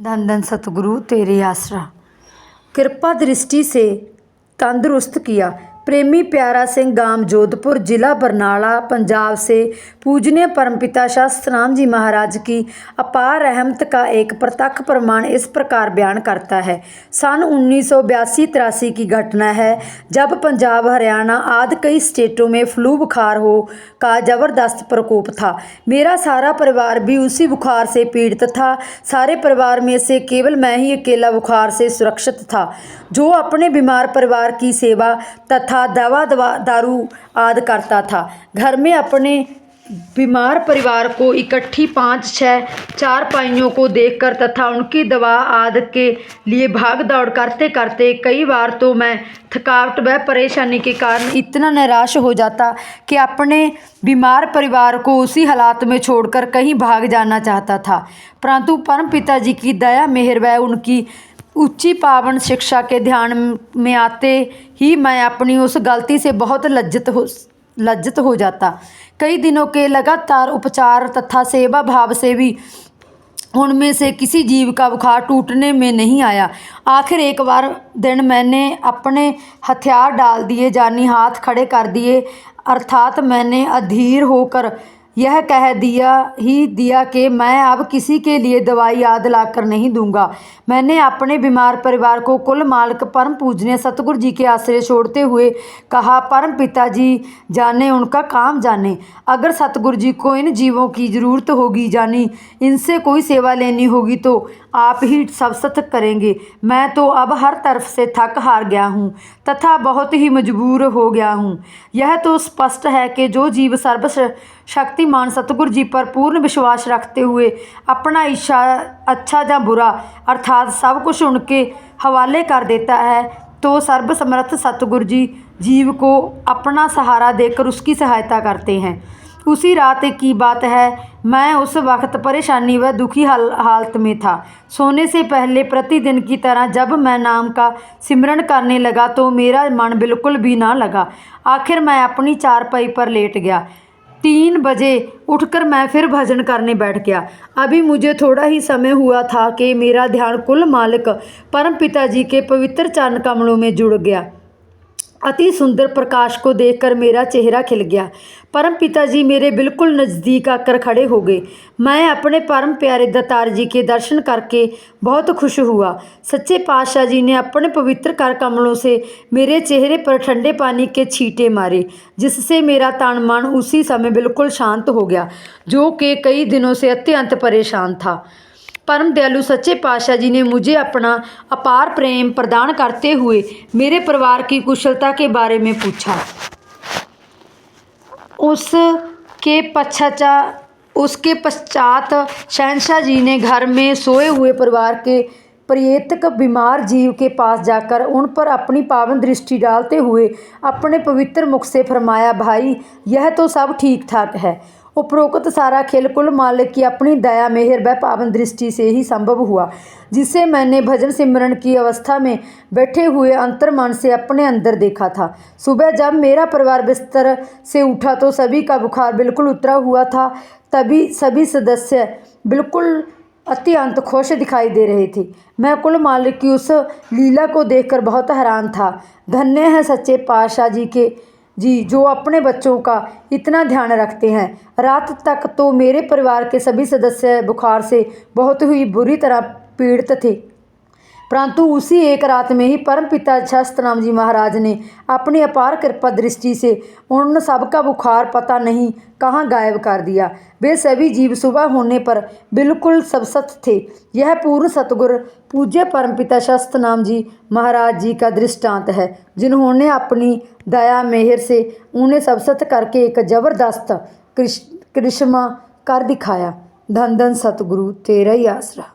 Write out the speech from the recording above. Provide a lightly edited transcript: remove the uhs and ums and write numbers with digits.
धन धन सतगुरु तेरे आसरा। कृपा दृष्टि से तंदुरुस्त किया। प्रेमी प्यारा सिंह, गांव जोधपुर, जिला बरनाला, पंजाब से पूजनीय परमपिता शास्त्रनाम जी महाराज की अपार रहमत का एक प्रत्यक्ष प्रमाण इस प्रकार बयान करता है। सन 1982-83 की घटना है, जब पंजाब, हरियाणा आदि कई स्टेटों में फ्लू बुखार का जबरदस्त प्रकोप था। मेरा सारा परिवार भी उसी बुखार से पीड़ित था। सारे परिवार में से केवल मैं ही अकेला बुखार से सुरक्षित था, जो अपने बीमार परिवार की सेवा तथा दवा दारू आदि करता था। घर में अपने बीमार परिवार को इकट्ठी 5-6 चारपाइयों को देखकर तथा उनकी दवा आदि के लिए भाग दौड़ करते करते कई बार तो मैं थकावट व परेशानी के कारण इतना निराश हो जाता कि अपने बीमार परिवार को उसी हालात में छोड़कर कहीं भाग जाना चाहता था। परंतु परम पिता जी की दया मेहर व उनकी उच्ची पावन शिक्षा के ध्यान में आते ही मैं अपनी उस गलती से बहुत लज्जित हो जाता। कई दिनों के लगातार उपचार तथा सेवा भाव से भी उनमें से किसी जीव का बुखार टूटने में नहीं आया। आखिर एक बार दिन मैंने अपने हथियार डाल दिए, जानी हाथ खड़े कर दिए, अर्थात मैंने अधीर होकर यह कह दिया कि मैं अब किसी के लिए दवाई आदि लाकर नहीं दूंगा। मैंने अपने बीमार परिवार को कुल मालिक परम पूजनीय सतगुरु जी के आश्रय छोड़ते हुए कहा, परम पिता जी जाने, उनका काम जाने। अगर सतगुरु जी को इन जीवों की ज़रूरत होगी, जानी इनसे कोई सेवा लेनी होगी, तो आप ही सब सत करेंगे। मैं तो अब हर तरफ से थक हार गया हूँ तथा बहुत ही मजबूर हो गया हूँ। यह तो स्पष्ट है कि जो जीव सर्वशक्तिमान सतगुरु जी पर पूर्ण विश्वास रखते हुए अपना इच्छा अच्छा या बुरा अर्थात सब कुछ उनके हवाले कर देता है, तो सर्वसमर्थ सतगुरु जी जीव को अपना सहारा देकर उसकी सहायता करते हैं। उसी रात की बात है, मैं उस वक्त परेशानी व दुखी हालत में था। सोने से पहले प्रतिदिन की तरह जब मैं नाम का सिमरन करने लगा तो मेरा मन बिल्कुल भी ना लगा। आखिर मैं अपनी चारपाई पर लेट गया। 3 बजे उठकर मैं फिर भजन करने बैठ गया। अभी मुझे थोड़ा ही समय हुआ था कि मेरा ध्यान कुल मालिक परम पिता जी के पवित्र चरण कमलों में जुड़ गया। अति सुंदर प्रकाश को देखकर मेरा चेहरा खिल गया। परम पिता जी मेरे बिल्कुल नज़दीक आकर खड़े हो गए। मैं अपने परम प्यारे दातार जी के दर्शन करके बहुत खुश हुआ। सच्चे पातशाह जी ने अपने पवित्र कर कमलों से मेरे चेहरे पर ठंडे पानी के छींटे मारे, जिससे मेरा तन मन उसी समय बिल्कुल शांत हो गया, जो कि कई दिनों से अत्यंत परेशान था। परम दयालु सच्चे पातशाह जी ने मुझे अपना अपार प्रेम प्रदान करते हुए मेरे परिवार की कुशलता के बारे में पूछा। उसके पश्चात शहंशाह जी ने घर में सोए हुए परिवार के प्रत्येक बीमार जीव के पास जाकर उन पर अपनी पावन दृष्टि डालते हुए अपने पवित्र मुख से फरमाया, भाई यह तो सब ठीक ठाक है। उपरोक्त सारा खेल कुल मालिक की अपनी दया मेहर व पावन दृष्टि से ही संभव हुआ, जिसे मैंने भजन सिमरन की अवस्था में बैठे हुए अंतर्मन से अपने अंदर देखा था। सुबह जब मेरा परिवार बिस्तर से उठा तो सभी का बुखार बिल्कुल उतरा हुआ था। तभी सभी सदस्य बिल्कुल अत्यंत खुश दिखाई दे रहे थे। मैं कुल मालिक की उस लीला को देखकर बहुत हैरान था। धन्य है सच्चे पातशाह जी जो अपने बच्चों का इतना ध्यान रखते हैं। रात तक तो मेरे परिवार के सभी सदस्य बुखार से बहुत ही बुरी तरह पीड़ित थे, परंतु उसी एक रात में ही परम पिता शास्त्रनाम जी महाराज ने अपनी अपार कृपा दृष्टि से उन सब का बुखार पता नहीं कहाँ गायब कर दिया। वे सभी जीव सुबह होने पर बिल्कुल सबसत थे। यह पूर्ण सतगुरु पूज्य परम पिता शास्त्रनाम जी महाराज जी का दृष्टांत है, जिन्होंने अपनी दया मेहर से उन्हें सबसत करके एक जबरदस्त करिश्मा कर दिखाया। धन धन सतगुरु तेरा ही आसरा।